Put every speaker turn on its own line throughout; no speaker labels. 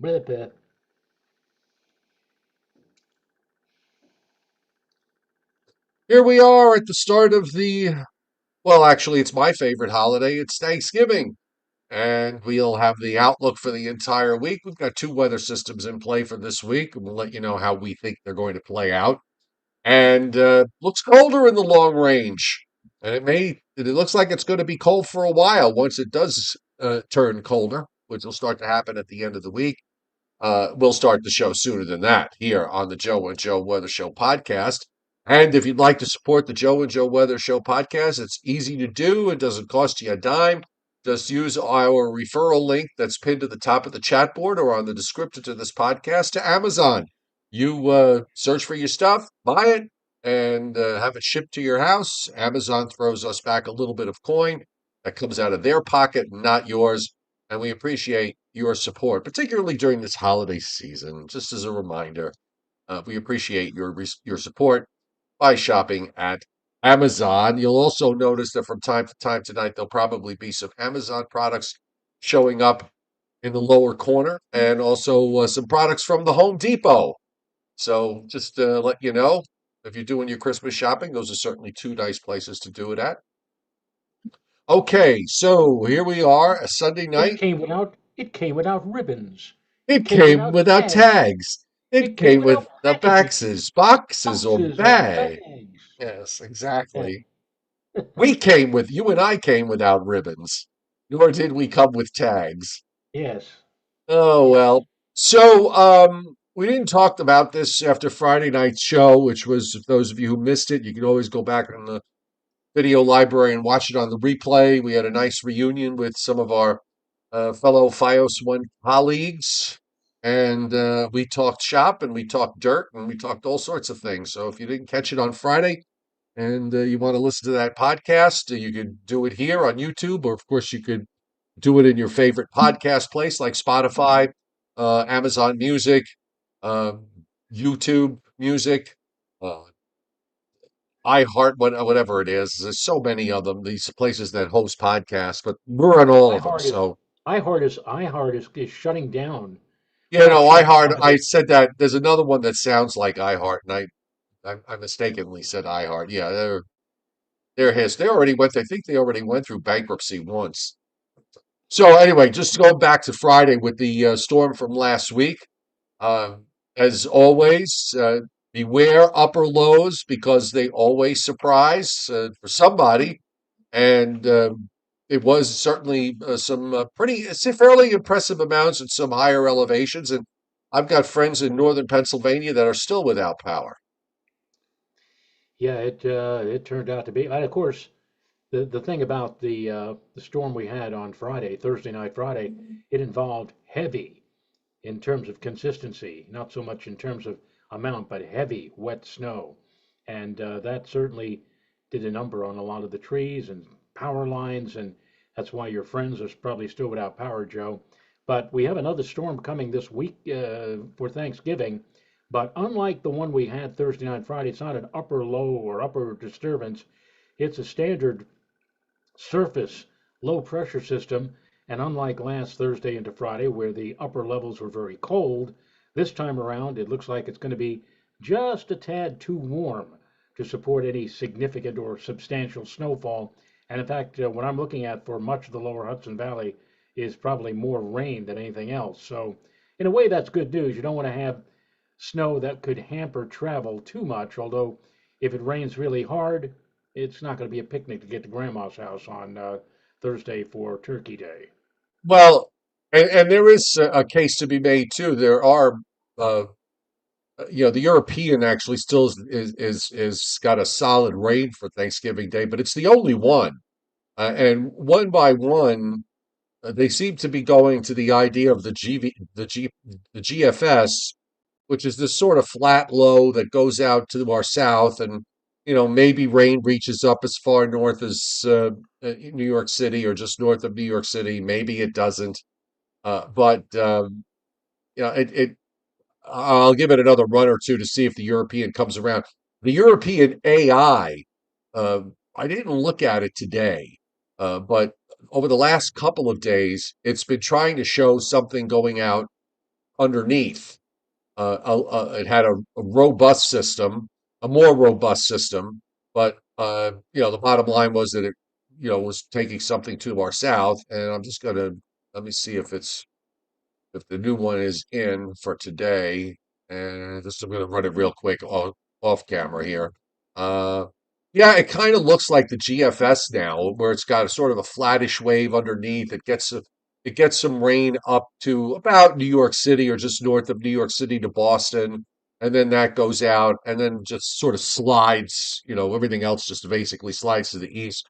Blah, blah.
Here we are at the start of well, actually, it's my favorite holiday. It's Thanksgiving. And we'll have the outlook for the entire week. We've got two weather systems in play for this week, and we'll let you know how we think they're going to play out. And looks colder in the long range. And it looks like it's going to be cold for a while once it does turn colder, which will start to happen at the end of the week. We'll start the show sooner than that here on the Joe and Joe Weather Show podcast. And if you'd like to support the Joe and Joe Weather Show podcast, it's easy to do. It doesn't cost you a dime. Just use our referral link that's pinned to the top of the chat board or on the description to this podcast to Amazon. You search for your stuff, buy it, and have it shipped to your house. Amazon throws us back a little bit of coin that comes out of their pocket, not yours. And we appreciate your support, particularly during this holiday season. Just as a reminder, we appreciate your support by shopping at Amazon. You'll also notice that from time to time tonight, there'll probably be some Amazon products showing up in the lower corner, and also some products from the Home Depot. So just let you know, if you're doing your Christmas shopping, those are certainly two nice places to do it at. Okay, so here we are, a Sunday
It
night.
came without. It came without ribbons. It
It
came
came
without
without
tags.
tags. It
It came
came with
without
the
packaging,
boxes or
boxes or
bag.
bags.
Yes,
Yeah.
exactly. You and I came without ribbons, nor did we come with tags.
Yes.
Oh,
Yes.
well. So, we didn't talk about this after Friday night's show, which was, if those of you who missed it, you can always go back in the video library and watch it on the replay. We had a nice reunion with some of our fellow Fios One colleagues, and we talked shop and we talked dirt and we talked all sorts of things. So if you didn't catch it on Friday and you want to listen to that podcast, you could do it here on YouTube, or of course you could do it in your favorite podcast place like Spotify, Amazon Music, uh, YouTube Music. Uh, iHeart, whatever it is. There's so many of them, these places that host podcasts, but we're on all of them.
iHeart is
So,
iHeart is shutting down.
you know,
Actually,
iHeart,
some of
I
the
said that there's another one that sounds like iHeart, and I mistakenly said iHeart. Yeah, they already went, I think they already went through bankruptcy once. So anyway, just to go back to Friday with the storm from last week. Uh, as always, beware upper lows because they always surprise for somebody. And it was certainly some it's a fairly impressive amounts at some higher elevations. And I've got friends in northern Pennsylvania that are still without power.
Yeah, it turned out to be. And of course, the thing about the storm we had on Friday, Thursday night, Friday, it involved heavy in terms of consistency, not so much in terms of amount, but heavy, wet snow. And that certainly did a number on a lot of the trees and power lines. And that's why your friends are probably still without power, Joe. But we have another storm coming this week for Thanksgiving. But unlike the one we had Thursday night, Friday, it's not an upper low or upper disturbance. It's a standard surface low pressure system. And unlike last Thursday into Friday, where the upper levels were very cold, this time around it looks like it's going to be just a tad too warm to support any significant or substantial snowfall. And in fact, what I'm looking at for much of the lower Hudson Valley is probably more rain than anything else. So, in a way, that's good news. You don't want to have snow that could hamper travel too much, although if it rains really hard, it's not going to be a picnic to get to grandma's house on Thursday for Turkey Day.
Well, and there is a case to be made too. There are, uh, the European actually still is got a solid rain for Thanksgiving Day, but it's the only one. And one by one, they seem to be going to the idea of the GFS, which is this sort of flat low that goes out to our south, and maybe rain reaches up as far north as New York City or just north of New York City. Maybe it doesn't, but it. I'll give it another run or two to see if the European comes around. The European AI, I didn't look at it today, but over the last couple of days, it's been trying to show something going out underneath. It had a robust system, a more robust system, but the bottom line was that it, was taking something to our south, and I'm just gonna let me see if the new one is in for today. And just I'm going to run it real quick off camera here. Uh, yeah, it kind of looks like the GFS now, where it's got a sort of a flattish wave underneath. It gets some rain up to about New York City or just north of New York City to Boston, and then that goes out and then just sort of slides. Everything else just basically slides to the east.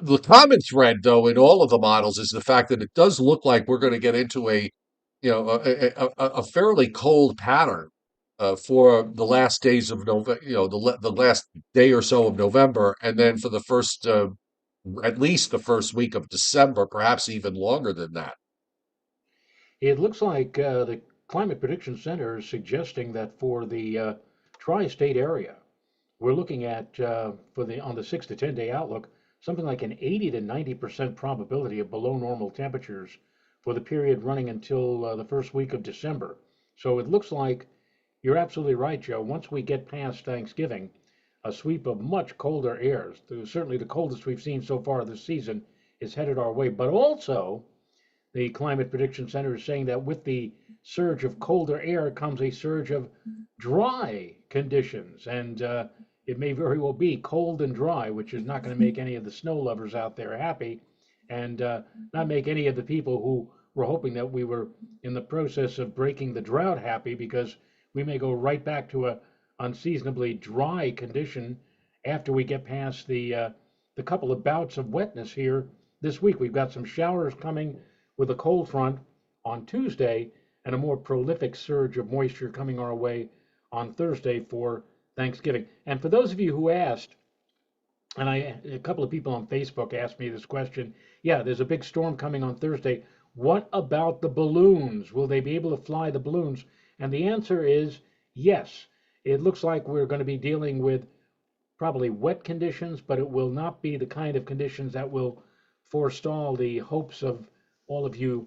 The common thread, though, in all of the models is the fact that it does look like we're going to get into a fairly cold pattern for the last days of November, the last day or so of November, and then for the first, at least the first week of December, perhaps even longer than that.
It looks like the Climate Prediction Center is suggesting that for the tri-state area, we're looking at for the on the 6 to 10 day outlook, something like an 80 to 90% probability of below normal temperatures for the period running until the first week of December. So it looks like you're absolutely right, Joe. Once we get past Thanksgiving, a sweep of much colder airs, certainly the coldest we've seen so far this season, is headed our way. But also, the Climate Prediction Center is saying that with the surge of colder air comes a surge of dry conditions. And it may very well be cold and dry, which is not going to make any of the snow lovers out there happy and not make any of the people who were hoping that we were in the process of breaking the drought happy because we may go right back to a unseasonably dry condition after we get past the couple of bouts of wetness here this week. We've got some showers coming with a cold front on Tuesday and a more prolific surge of moisture coming our way on Thursday for Thanksgiving. And for those of you who asked, and a couple of people on Facebook asked me this question. Yeah, there's a big storm coming on Thursday. What about the balloons? Will they be able to fly the balloons? And the answer is yes. It looks like we're going to be dealing with probably wet conditions, but it will not be the kind of conditions that will forestall the hopes of all of you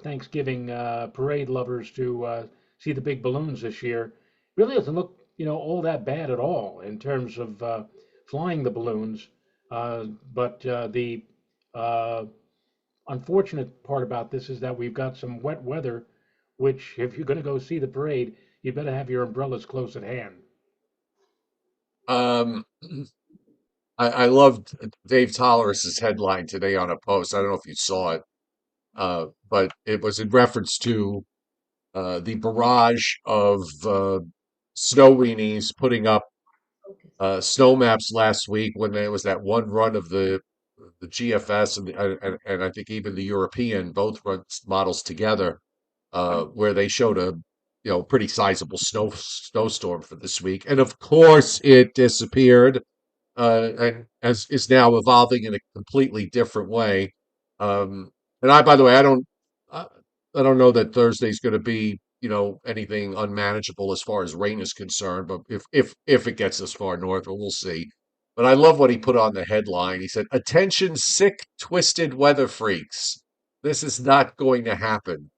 Thanksgiving parade lovers to see the big balloons this year. Really doesn't look, all that bad at all in terms of flying the balloons. But the uh, unfortunate part about this is that we've got some wet weather, which, if you're going to go see the parade, you better have your umbrellas close at hand.
Um, I loved Dave Tolleris's headline today on a post. I don't know if you saw it, but it was in reference to the barrage of snow weenies putting up snow maps last week when there was that one run of the GFS and I think even the European both run models together, where they showed a pretty sizable snowstorm for this week, and of course it disappeared and as is now evolving in a completely different way. Um, and by the way, I, I don't know that Thursday's going to be, anything unmanageable as far as rain is concerned. But if it gets this far north, well, we'll see. But I love what he put on the headline. He said, "Attention, sick, twisted weather freaks. This is not going to happen."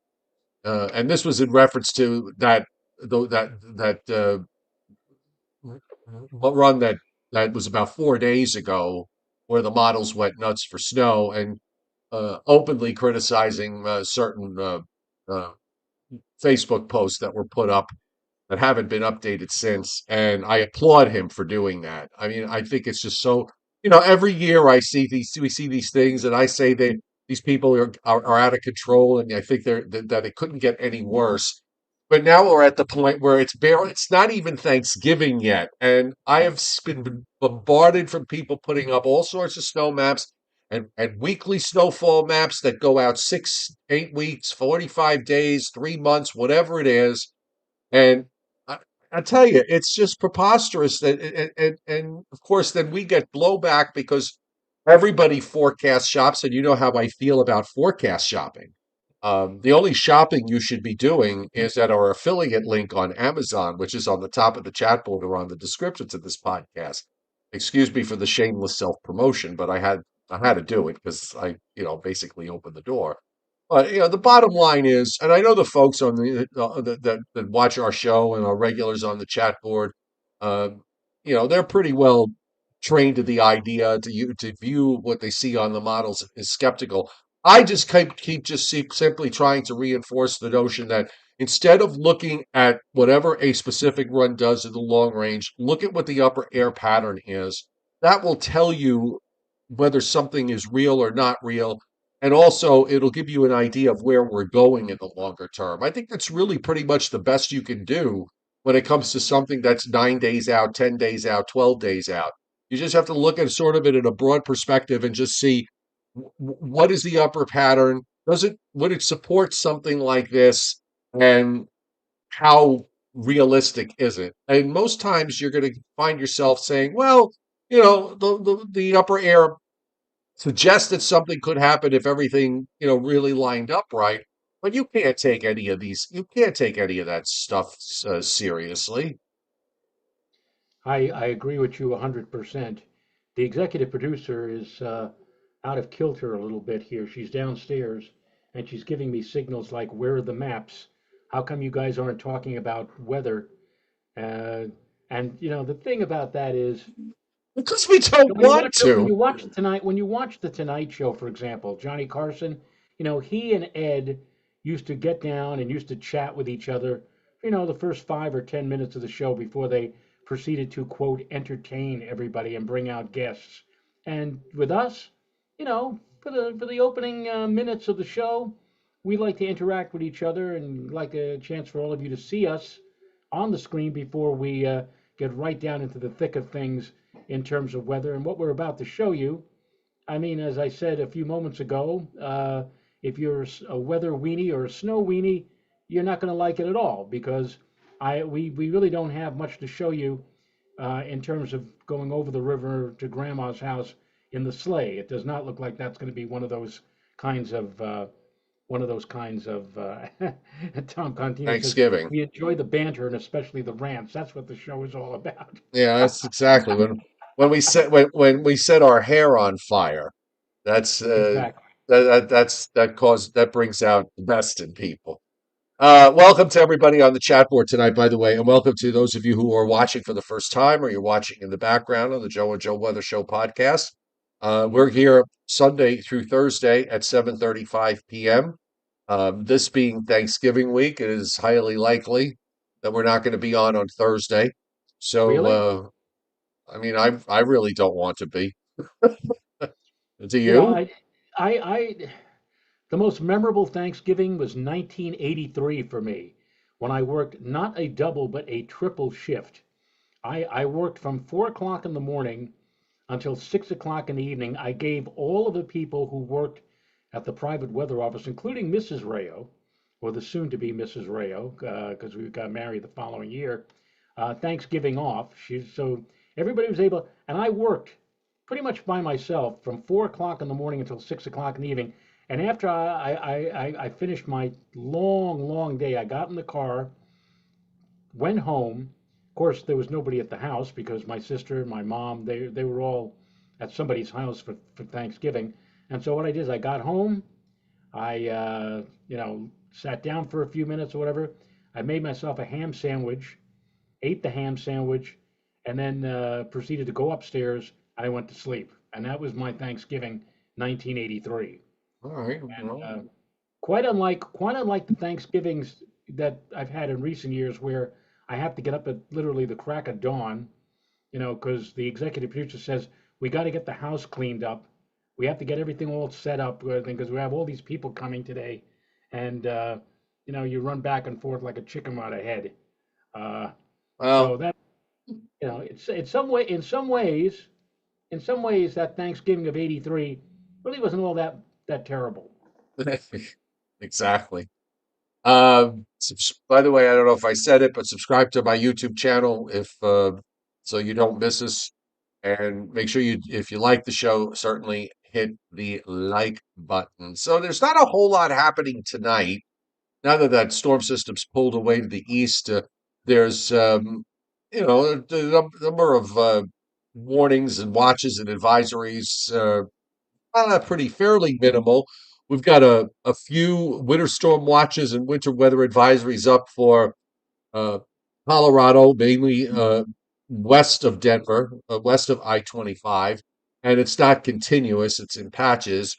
And this was in reference to though that run that was about 4 days ago, where the models went nuts for snow and openly criticizing certain uh, Facebook posts that were put up that haven't been updated since. And I applaud him for doing that. I mean, I think it's just so, every year we see these things and I say that these people are out of control and I think that it couldn't get any worse. But now we're at the point where it's not even Thanksgiving yet. And I have been bombarded from people putting up all sorts of snow maps and weekly snowfall maps that go out 6, 8 weeks, 45 days, 3 months, whatever it is. And I, I tell you, it's just preposterous that, and of course, then we get blowback because everybody forecast shops, and you know how I feel about forecast shopping. The only shopping you should be doing is at our affiliate link on Amazon, which is on the top of the chat board or on the descriptions of this podcast. Excuse me for the shameless self promotion, but I had to do it because I, basically opened the door. But the bottom line is, and I know the folks on that watch our show and our regulars on the chat board, uh, they're pretty well trained to the idea to view what they see on the models is skeptical. I just keep just simply trying to reinforce the notion that instead of looking at whatever a specific run does in the long range, look at what the upper air pattern is. That will tell you whether something is real or not real, and also, it'll give you an idea of where we're going in the longer term. I think that's really pretty much the best you can do when it comes to something that's 9 days out, 10 days out, 12 days out. You just have to look at sort of it in a broad perspective and just see what is the upper pattern? Would it support something like this? And how realistic is it? And most times you're going to find yourself saying, well, the upper air suggests that something could happen if everything, really lined up right. But you can't take any of that stuff seriously.
I agree with you 100%. The executive producer is out of kilter a little bit here. She's downstairs and she's giving me signals like, where are the maps? How come you guys aren't talking about weather? Uh, and the thing about that is,
Because we don't
when you
want
watch
to.
when you watch the Tonight Show, for example, Johnny Carson, he and Ed used to get down and used to chat with each other, the first 5 or 10 minutes of the show before they proceeded to quote entertain everybody and bring out guests. And with us, for the opening minutes of the show, we like to interact with each other and like a chance for all of you to see us on the screen before we get right down into the thick of things in terms of weather and what we're about to show you. I mean, as I said a few moments ago, if you're a weather weenie or a snow weenie, you're not going to like it at all because we really don't have much to show you in terms of going over the river to Grandma's house in the sleigh. It does not look like that's going to be kinds of one of those kinds of Tom Contino says
Thanksgiving.
we enjoy the banter and especially the rants. That's what the show is all about.
Yeah, that's exactly when we set our hair on fire. That's
Exactly.
that brings out the best in people. Welcome to everybody on the chat board tonight, by the way, and welcome to those of you who are watching for the first time or you're watching in the background on the Joe and Joe Weather Show podcast. We're here Sunday through Thursday at 7:35 p.m. This being Thanksgiving week, it is highly likely that we're not going to be on Thursday. So,
Really?
I mean, I really don't want to be. Do
You know,
you?
I, the most memorable Thanksgiving was 1983 for me, when I worked not a double but a triple shift. I worked from 4 o'clock in the morning until 6 o'clock in the evening. I gave all of the people who worked at the private weather office, including Mrs. Rayo, or the soon-to-be Mrs. Rayo, because we got married the following year, Thanksgiving off. So everybody was able, and I worked pretty much by myself from 4 o'clock in the morning until 6 o'clock in the evening. And after I finished my long, long day, I got in the car, went home. Of course, there was nobody at the house because my sister and my mom, they were all at somebody's house for Thanksgiving. And so what I did is I got home, I sat down for a few minutes or whatever. I made myself a ham sandwich, ate the ham sandwich, and then proceeded to go upstairs. And I went to sleep, and that was my Thanksgiving, 1983.
All right.
And
Well,
quite unlike the Thanksgivings that I've had in recent years, where I have to get up at literally the crack of dawn, because the executive producer says we got to get the house cleaned up. We have to get everything all set up because we have all these people coming today, and you run back and forth like a chicken without a head. Uh,
well,
so that it's in some ways that Thanksgiving of '83 really wasn't all that terrible.
exactly. By the way, I don't know if I said it, but subscribe to my YouTube channel if so you don't miss us. And make sure if you like the show, certainly hit the like button. So there's not a whole lot happening tonight. Now that that storm system's pulled away to the east, there's number of warnings and watches and advisories, pretty fairly minimal. We've got a few winter storm watches and winter weather advisories up for uh, Colorado, mainly west of Denver, west of I-25, and it's not continuous, it's in patches.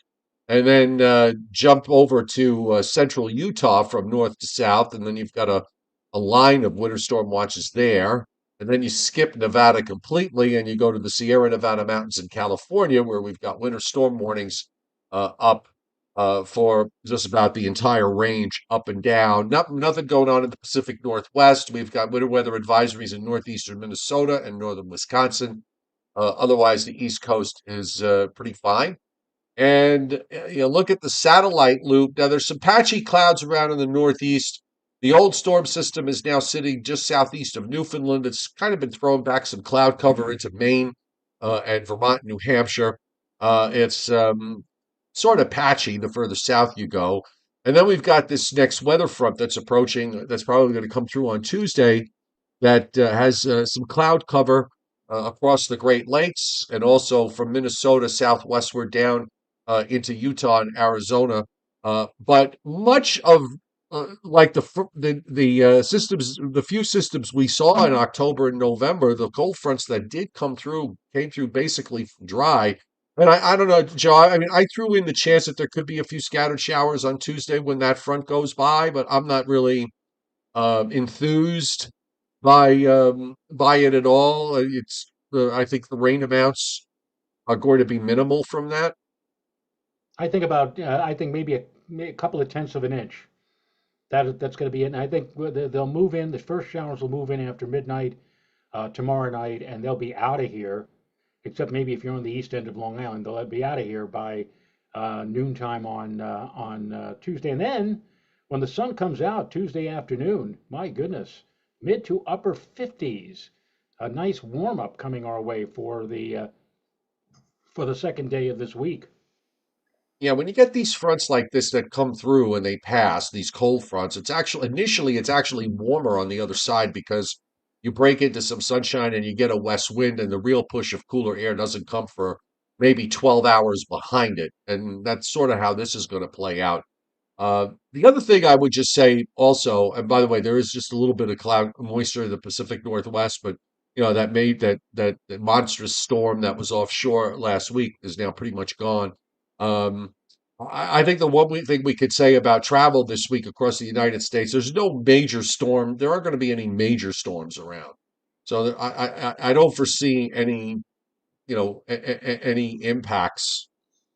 And then jump over to central Utah from north to south, and then you've got a line of winter storm watches there. And then you skip Nevada completely and you go to the Sierra Nevada mountains in California, where we've got winter storm warnings up for just about the entire range up and down. Nothing going on in the Pacific Northwest. We've got winter weather advisories in northeastern Minnesota and northern Wisconsin. Otherwise, the East Coast is pretty fine. And you look at the satellite loop. Now, there's some patchy clouds around in the northeast. The old storm system is now sitting just southeast of Newfoundland. It's kind of been throwing back some cloud cover into Maine and Vermont, New Hampshire. It's sort of patchy the further south you go. And then we've got this next weather front that's approaching, that's probably going to come through on Tuesday, that has some cloud cover across the Great Lakes and also from Minnesota southwestward down into Utah and Arizona. But much of like the systems, the few systems we saw in October and November, the cold fronts that did come through came through basically dry. And I don't know, Joe. I mean, I threw in the chance that there could be a few scattered showers on Tuesday when that front goes by, but I'm not really enthused by it at all. It's I think the rain amounts are going to be minimal from that.
I think maybe a couple of tenths of an inch. That's going to be it. And I think they'll move in. The first showers will move in after midnight tomorrow night, and they'll be out of here. Except maybe if you're on the east end of Long Island, they'll be out of here by noontime on Tuesday. And then when the sun comes out Tuesday afternoon, my goodness, mid to upper 50s, a nice warm up coming our way for the second day of this week.
Yeah, when you get these fronts like this that come through and they pass, these cold fronts, it's actually initially it's actually warmer on the other side because you break into some sunshine and you get a west wind and the real push of cooler air doesn't come for maybe 12 hours behind it. And that's sort of how this is going to play out. The other thing I would just say also, and by the way, there is just a little bit of cloud moisture in the Pacific Northwest, but that made that monstrous storm that was offshore last week is now pretty much gone. Um, I think the thing we could say about travel this week across the United States, there's no major storm. There aren't going to be any major storms around, so I don't foresee any any impacts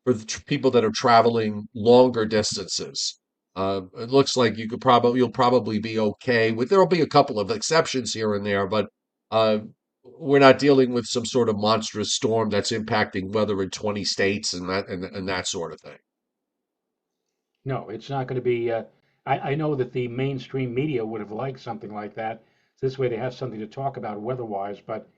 for the people that are traveling longer distances. It looks like you'll probably be okay with. There'll be a couple of exceptions here and there, but uh, we're not dealing with some sort of monstrous storm that's impacting weather in 20 states and that sort of thing.
No, it's not going to be. I know that the mainstream media would have liked something like that. This way, they have something to talk about weather-wise. But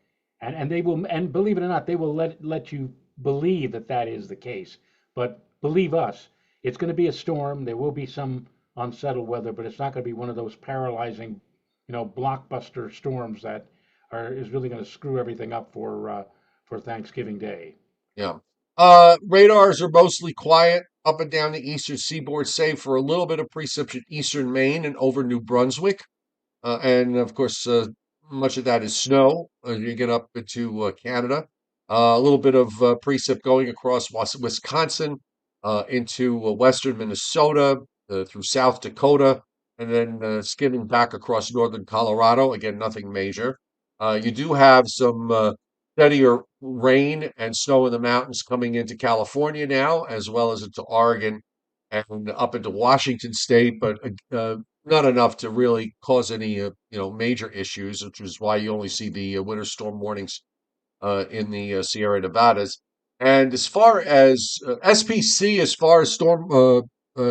and they will, and believe it or not, they will let you believe that that is the case. But believe us, it's going to be a storm. There will be some unsettled weather, but it's not going to be one of those paralyzing, blockbuster storms that are is really going to screw everything up for Thanksgiving Day.
Yeah. Radars are mostly quiet up and down the eastern seaboard, save for a little bit of precip in eastern Maine and over New Brunswick. And of course, much of that is snow as you get up into Canada. A little bit of precip going across Wisconsin into western Minnesota through South Dakota, and then skimming back across northern Colorado. Again, nothing major. You do have some steadier rain and snow in the mountains coming into California now, as well as into Oregon and up into Washington State, but not enough to really cause any major issues, which is why you only see the winter storm warnings in the Sierra Nevadas. And as far as SPC, as far as storm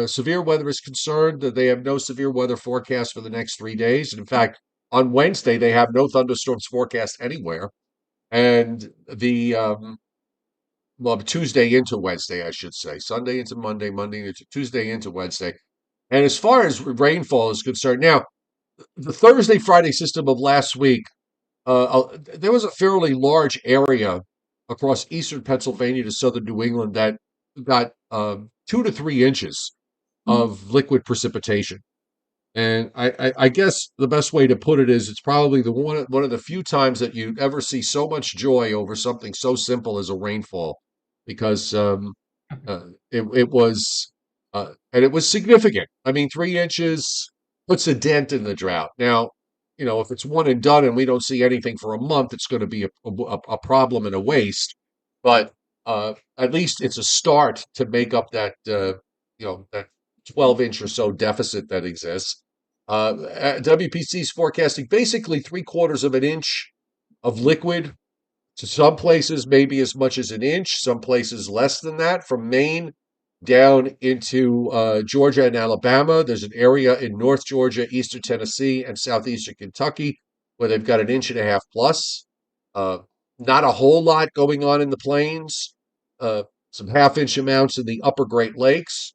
severe weather is concerned, they have no severe weather forecast for the next 3 days. And in fact, on Wednesday they have no thunderstorms forecast anywhere. And the well, Tuesday into Wednesday, I should say, Sunday into Monday, Monday into Tuesday into Wednesday. And as far as rainfall is concerned, now the Thursday Friday system of last week, there was a fairly large area across eastern Pennsylvania to southern New England that got 2 to 3 inches of liquid precipitation. And I guess the best way to put it is it's probably the one of the few times that you ever see so much joy over something so simple as a rainfall, because it was and it was significant. I mean, 3 inches puts a dent in the drought. Now, if it's one and done and we don't see anything for a month, it's going to be a problem and a waste. But at least it's a start to make up that 12-inch or so deficit that exists. WPC is forecasting basically 3/4 of an inch of liquid, to some places maybe as much as an inch, some places less than that, from Maine down into Georgia and Alabama. There's an area in North Georgia, Eastern Tennessee, and Southeastern Kentucky where they've got an inch and a half plus. Uh, Not a whole lot going on in the plains. Uh, some half-inch amounts in the upper Great Lakes.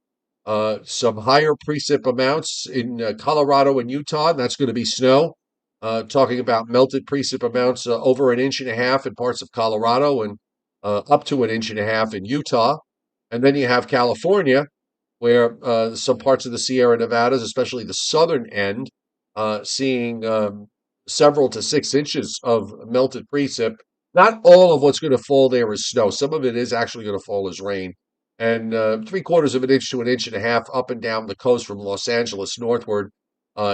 Some higher precip amounts in Colorado and Utah. And that's going to be snow. Talking about melted precip amounts over an inch and a half in parts of Colorado and up to an inch and a half in Utah. And then you have California, where some parts of the Sierra Nevadas, especially the southern end, seeing several to 6 inches of melted precip. Not all of what's going to fall there is snow. Some of it is actually going to fall as rain. And 3/4 of an inch to an inch and a half up and down the coast from Los Angeles northward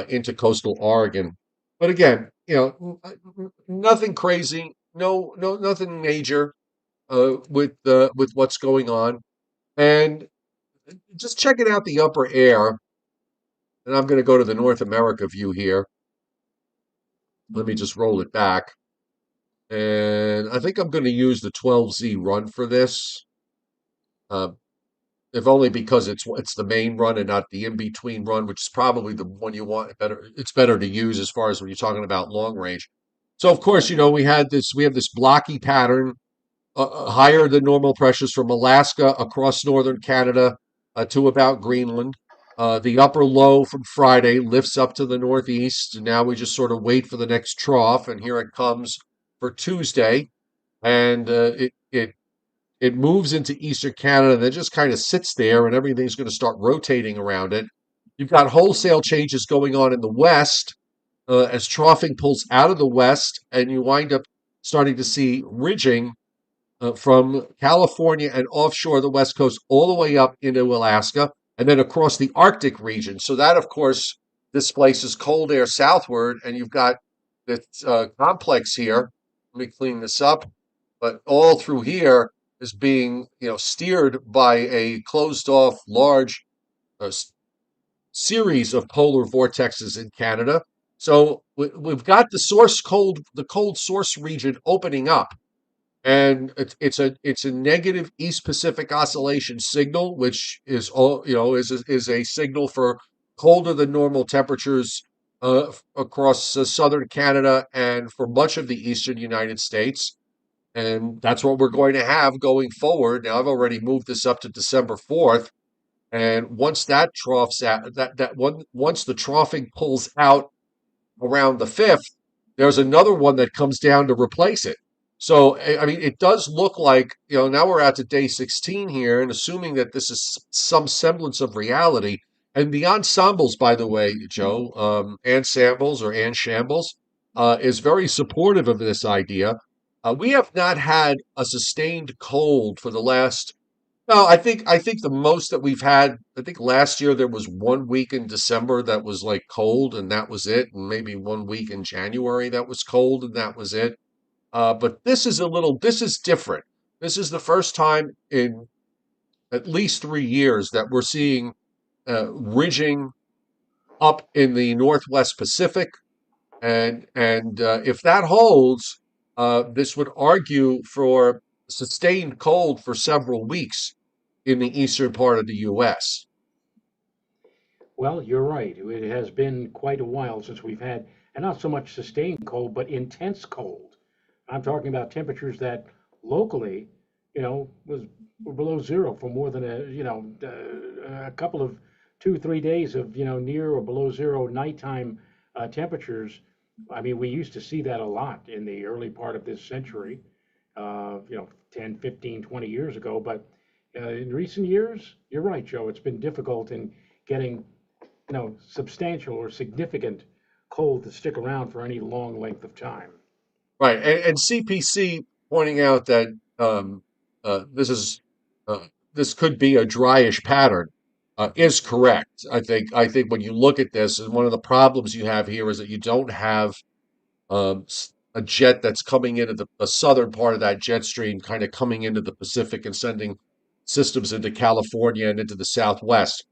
into coastal Oregon. But again, nothing crazy, nothing major with what's going on. And just checking out the upper air, and I'm going to go to the North America view here. Let me just roll it back. And I think I'm going to use the 12Z run for this, uh, if only because it's the main run and not the in-between run, which is probably the one you want better. It's better to use as far as when you're talking about long range. So of course, we have this blocky pattern, higher than normal pressures from Alaska across northern Canada to about Greenland. The upper low from Friday lifts up to the northeast, and now we just sort of wait for the next trough, and here it comes for Tuesday, and it moves into eastern Canada, and then just kind of sits there, and everything's going to start rotating around it. You've got wholesale changes going on in the west as troughing pulls out of the west, and you wind up starting to see ridging from California and offshore the West Coast all the way up into Alaska and then across the Arctic region. So that, of course, displaces cold air southward, and you've got this complex here. Let me clean this up. But all through here is being, steered by a closed-off large uh, series of polar vortexes in Canada. So we've got the cold source region opening up, and it's a negative East Pacific oscillation signal, which is all is a signal for colder than normal temperatures across southern Canada and for much of the eastern United States, and that's what we're going to have going forward. Now I've already moved this up to December 4th, and once that troughs out, once the troughing pulls out around the 5th, there's another one that comes down to replace it. So, I mean, it does look like, now we're out to day 16 here, and assuming that this is some semblance of reality. And the ensembles, by the way, Joe, ensembles or ensembles, is very supportive of this idea. We have not had a sustained cold for the last no, I think the most that we've had, I think last year there was 1 week in December that was like cold and that was it, and maybe 1 week in January that was cold and that was it. But this is different. This is the first time in at least 3 years that we're seeing ridging up in the Northwest Pacific, and if that holds, this would argue for sustained cold for several weeks in the eastern part of the U.S.
Well, you're right. It has been quite a while since we've had, and not so much sustained cold, but intense cold. I'm talking about temperatures that locally, were below zero for more than a couple of 2, 3 days of near or below zero nighttime temperatures. I mean, we used to see that a lot in the early part of this century, 10, 15, 20 years ago. But In recent years, you're right, Joe. It's been difficult in getting, substantial or significant cold to stick around for any long length of time.
Right, and CPC pointing out that this is this could be a dryish pattern is correct. I think when you look at this, and one of the problems you have here is that you don't have a jet that's coming into the southern part of that jet stream, kind of coming into the Pacific and sending systems into California and into the Southwest.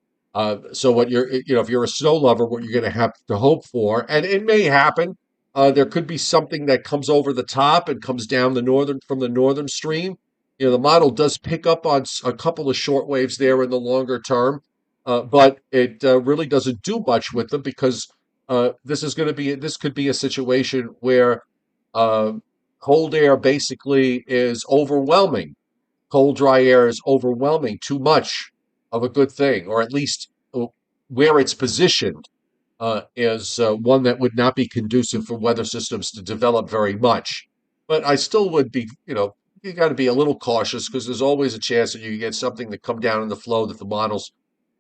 So what if you're a snow lover, what you're going to have to hope for, and it may happen, there could be something that comes over the top and comes down the northern stream. The model does pick up on a couple of short waves there in the longer term, but it really doesn't do much with them because this could be a situation where uh, cold air basically is overwhelming. Cold, dry air is overwhelming too much of a good thing, or at least where it's positioned is one that would not be conducive for weather systems to develop very much. But I still would be, you got to be a little cautious because there's always a chance that you get something to come down in the flow that the models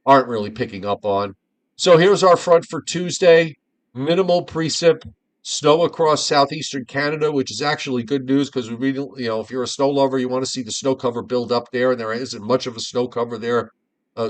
aren't really picking up on. So here's our front for Tuesday. Minimal precip, snow across southeastern Canada, which is actually good news because we really, if you're a snow lover, you want to see the snow cover build up there, and there isn't much of a snow cover there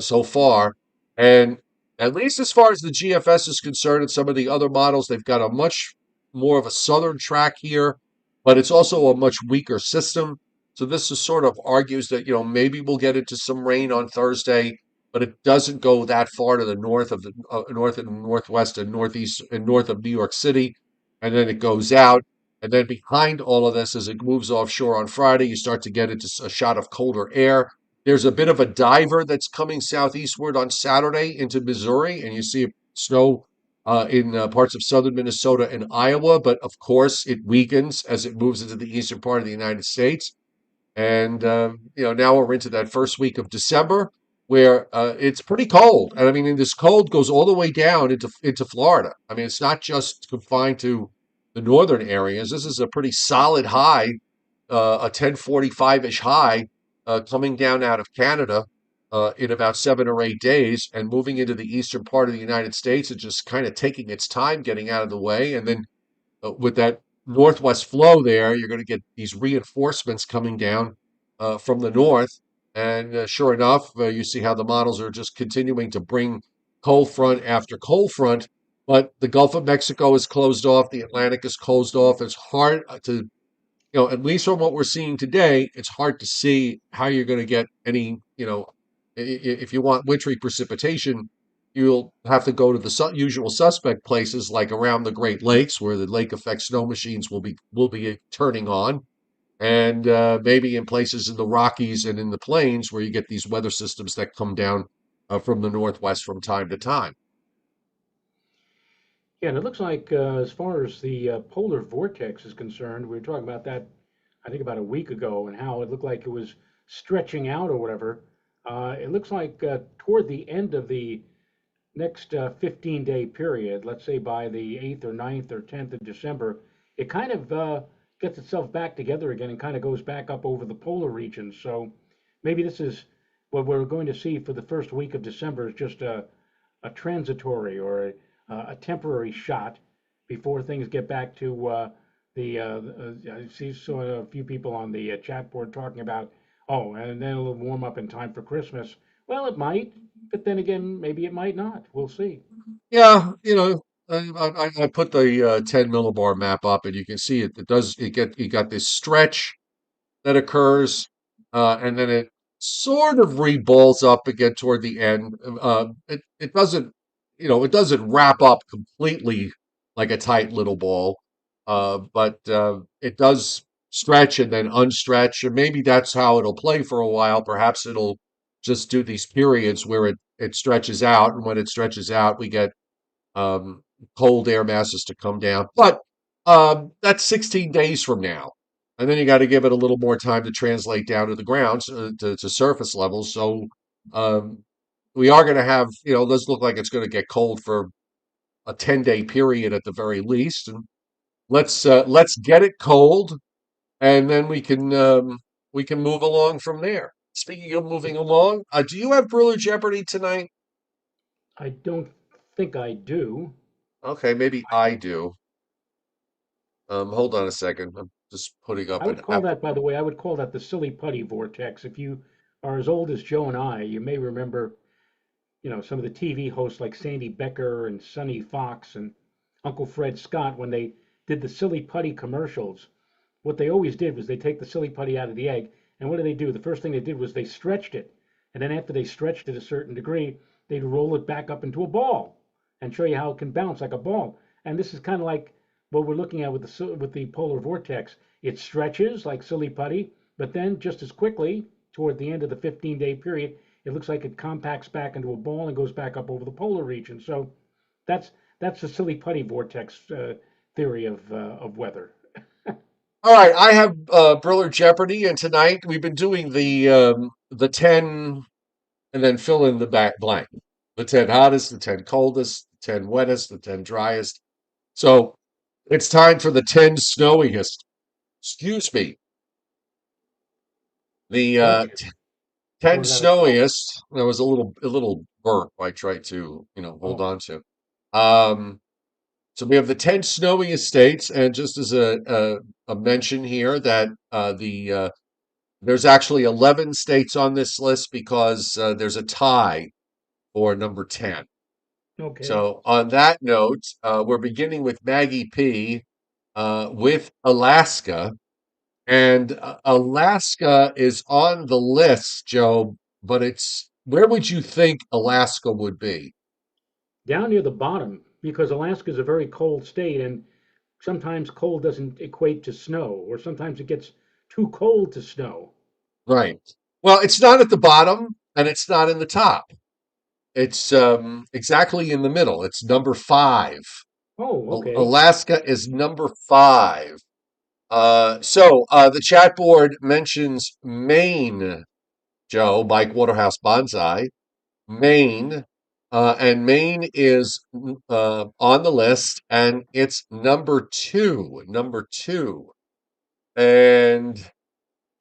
so far. And at least as far as the GFS is concerned, and some of the other models, they've got a much more of a southern track here, but it's also a much weaker system. So this is sort of argues that maybe we'll get into some rain on Thursday, but it doesn't go that far to the north of the north and northwest and northeast and north of New York City, and then it goes out. And then behind all of this, as it moves offshore on Friday, you start to get into a shot of colder air. There's a bit of a diver that's coming southeastward on Saturday into Missouri, and you see snow in parts of southern Minnesota and Iowa. But of course, it weakens as it moves into the eastern part of the United States. And now we're into that first week of December where it's pretty cold. And I mean, and this cold goes all the way down into Florida. I mean, it's not just confined to the northern areas. This is a pretty solid high, a 1045-ish high coming down out of Canada in about 7 or 8 days and moving into the eastern part of the United States and just kind of taking its time getting out of the way. And then with that northwest flow there, you're going to get these reinforcements coming down from the north. And sure enough, you see how the models are just continuing to bring cold front after cold front. But the Gulf of Mexico is closed off. The Atlantic is closed off. It's hard to, at least from what we're seeing today, it's hard to see how you're going to get any, if you want wintry precipitation, you'll have to go to the usual suspect places like around the Great Lakes, where the lake effect snow machines will be turning on, and maybe in places in the Rockies and in the plains where you get these weather systems that come down from the northwest from time to time.
Yeah, and it looks like as far as the polar vortex is concerned, we were talking about that, I think, about a week ago, and how it looked like it was stretching out or whatever. It looks like toward the end of the next 15-day period, let's say by the 8th or 9th or 10th of December, it kind of gets itself back together again and kind of goes back up over the polar regions. So maybe this is what we're going to see for the first week of December is just a transitory or a temporary shot before things get back to I see so a few people on the chat board talking about, oh, and then it'll warm up in time for Christmas. Well, it might, but then again, maybe it might not. We'll see.
Yeah, I put the 10 millibar map up, and you can see it. It does. You got this stretch that occurs, and then it sort of reballs up again toward the end. It doesn't, it doesn't wrap up completely like a tight little ball, but it does stretch and then unstretch, and maybe that's how it'll play for a while. Perhaps it'll just do these periods where it stretches out, and when it stretches out, we get um, cold air masses to come down. But that's 16 days from now. And then you got to give it a little more time to translate down to the ground, to surface levels. So um, we are going to have, does look like it's going to get cold for a 10-day period at the very least. And let's get it cold, and then we can move along from there. Speaking of moving along, do you have Briller Jeopardy tonight?
I don't think I do.
Okay, maybe I do. Hold on a second. I'm just putting up
I
an
would call
app.
that, by the way, I would call that the silly putty vortex. If you are as old as Joe and I, you may remember, some of the TV hosts like Sandy Becker and Sonny Fox and Uncle Fred Scott when they did the silly putty commercials. What they always did was they take the silly putty out of the egg, and what did they do? The first thing they did was they stretched it, and then after they stretched it a certain degree, they'd roll it back up into a ball and show you how it can bounce like a ball. And this is kind of like what we're looking at with the polar vortex. It stretches like silly putty, but then just as quickly, toward the end of the 15-day period, it looks like it compacts back into a ball and goes back up over the polar region. So that's that's the silly putty vortex theory of weather.
All right, I have Briller Jeopardy, and tonight we've been doing the 10 and then fill in the back blank. The 10 hottest, the 10 coldest, the 10 wettest, the 10 driest. So it's time for the 10 snowiest. Excuse me. The
Okay,
10
what is that a cough?
snowiest. There was a little burp I tried to, hold
Oh,
on to. Um, so we have the 10 snowiest states, and just as a mention here that there's actually 11 states on this list because there's a tie for number 10.
okay.
So on that note, we're beginning with Maggie P. With Alaska. And Alaska is on the list, Joe, but where would you think Alaska would be?
Down near the bottom, because Alaska is a very cold state, and sometimes cold doesn't equate to snow, or sometimes it gets too cold to snow.
Right. Well, it's not at the bottom and it's not in the top. It's exactly in the middle. It's number five.
Oh, okay.
Alaska is number five. The chat board mentions Maine, Joe, Mike Waterhouse Bonsai. Maine, and Maine is on the list, and it's number two. Number two. And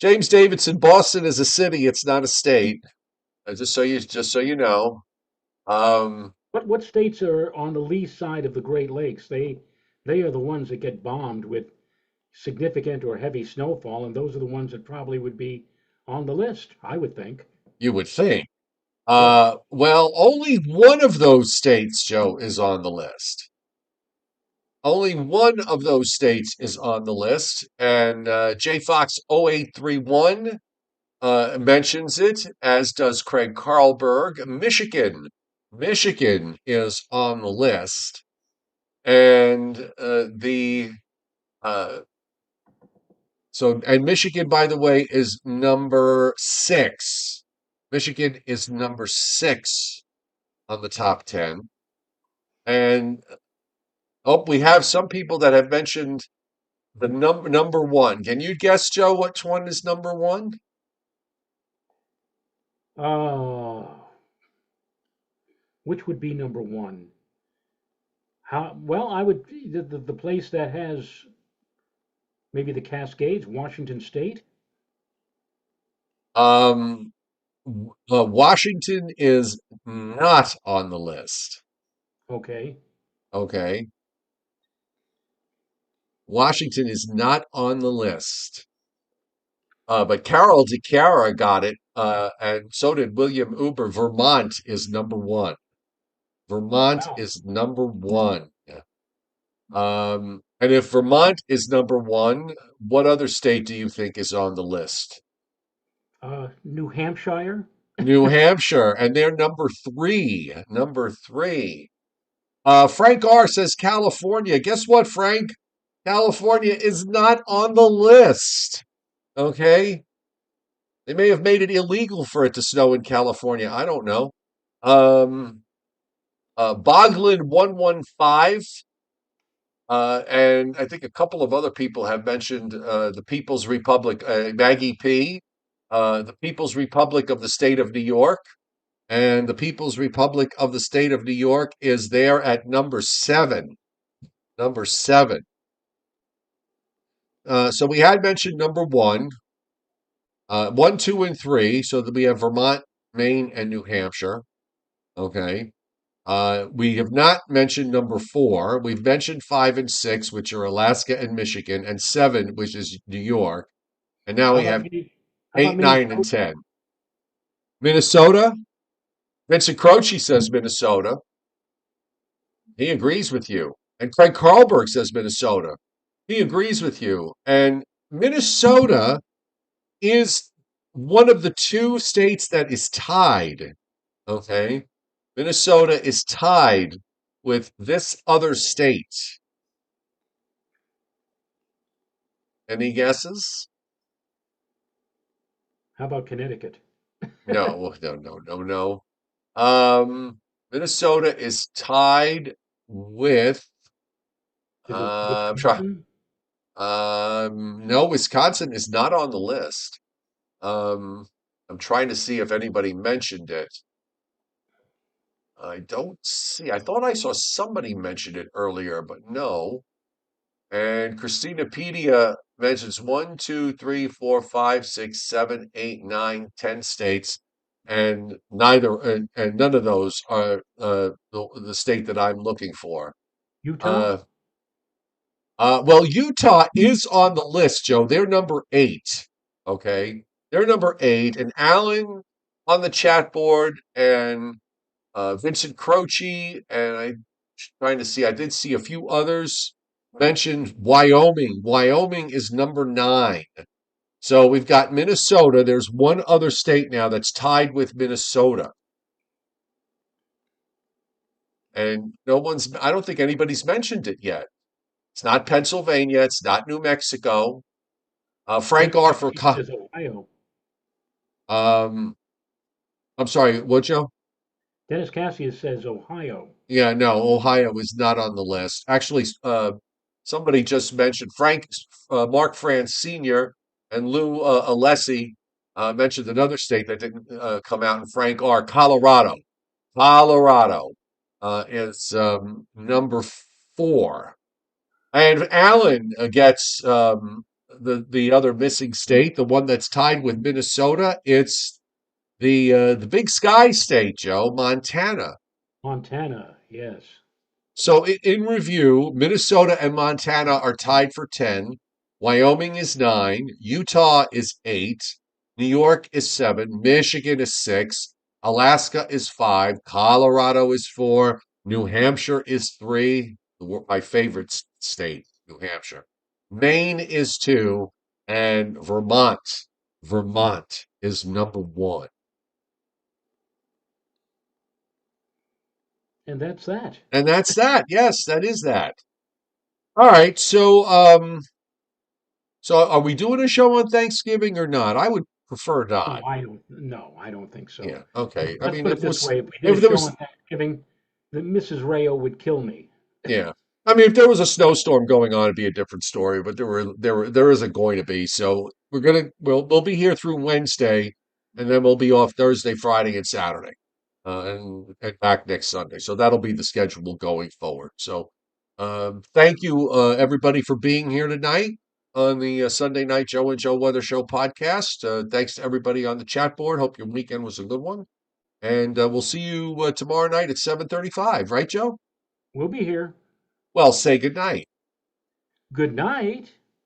James Davidson, Boston is a city; it's not a state. Just so you know. Um,
What states are on the lee side of the Great Lakes? They are the ones that get bombed with significant or heavy snowfall, and those are the ones that probably would be on the list, I would think.
you would think.
Yeah.
Well, only one of those states, Joe, is on the list. Only one of those states is on the list, and J Fox 0831 mentions it, as does Craig Carlberg. Michigan. Michigan is on the list. And uh, and Michigan, by the way, is number six. Michigan is number six on the top 10. And we have some people that have mentioned the number one. Can you guess, Joe, which one is number one?
Uh, which would be number one? How well I would the place that has maybe the Cascades, Washington State.
Um, Washington is not on the list.
Okay.
Okay. Washington is not on the list. But Carol DeCara got it, and so did William Uber. Vermont is number one. Vermont
Wow.
is number one. And if Vermont is number one, what other state do you think is on the list?
New Hampshire.
New Hampshire, and they're number three. Number three. Frank R says California. Guess what, Frank? California is not on the list. Okay. They may have made it illegal for it to snow in California. I don't know. Um, Boglin 115, and I think a couple of other people have mentioned the People's Republic, Maggie P., the People's Republic of the State of New York. And the People's Republic of the State of New York is there at number seven. Number seven. So we had mentioned number one. One, two, and three. So that we have Vermont, Maine, and New Hampshire. Okay. We have not mentioned number four. We've mentioned five and six, which are Alaska and Michigan, and seven, which is New York. And now
How
we
about
have
Minne- how about
eight, nine, and
Minnesota?
10. Minnesota. Vincent Croce says Minnesota. He agrees with you. And Craig Carlberg says Minnesota. He agrees with you. And Minnesota is one of the two states that is tied. Okay. Minnesota is tied with this other state. Any guesses?
How about Connecticut?
No, no, no, no, no. Minnesota is tied with
Is it
I'm trying.
Wisconsin?
No, Wisconsin is not on the list. Um, I'm trying to see if anybody mentioned it. I don't see. I thought I saw somebody mention it earlier, but no. And Christinapedia mentions one, two, three, four, five, six, seven, eight, nine, 10 states, and and none of those are the state that I'm looking for.
Utah?
Uh, well, Utah is on the list, Joe. They're number eight. Okay, they're number eight, and Alan on the chat board, and Vincent Croce, and I'm trying to see. I did see a few others mentioned Wyoming. Wyoming is number nine. So we've got Minnesota. There's one other state now that's tied with Minnesota, and no one's. I don't think anybody's mentioned it yet. It's not Pennsylvania. It's not New Mexico. Frank
Dennis
Arthur.
Cassidy says Ohio.
Um, I'm sorry. What, Joe?
Dennis Cassidy says Ohio.
Yeah, no, Ohio is not on the list. Actually, somebody just mentioned Mark France Sr. and Lou Alessi mentioned another state that didn't come out, and Frank R. Colorado. Colorado is number four. And Allen gets the other missing state, the one that's tied with Minnesota. It's the Big Sky state, Joe, Montana.
Montana, yes.
So in review, Minnesota and Montana are tied for 10. Wyoming is 9. Utah is 8. New York is 7. Michigan is 6. Alaska is 5. Colorado is 4. New Hampshire is 3. My favorite state, New Hampshire. Maine is 2. And Vermont is number 1.
And that's that.
And that's that. Yes, that is that. All right. So are we doing a show on Thanksgiving or not? I would prefer
Oh,
not.
I don't. No, I don't think so.
Yeah. Okay. I
Let's
mean,
put it this way: if we did a
if there
show
was
on Thanksgiving, then Mrs. Rayo would kill me.
yeah. I mean, if there was a snowstorm going on, it'd be a different story, but there isn't going to be. So we'll be here through Wednesday, and then we'll be off Thursday, Friday, and Saturday. And back next Sunday. So that'll be the schedule going forward. So thank you everybody for being here tonight on the Sunday Night Joe and Joe Weather Show podcast. Thanks to everybody on the chat board. Hope your weekend was a good one. And we'll see you tomorrow night at 7:35, right, Joe?
We'll be here.
Well, say good night.
Good night.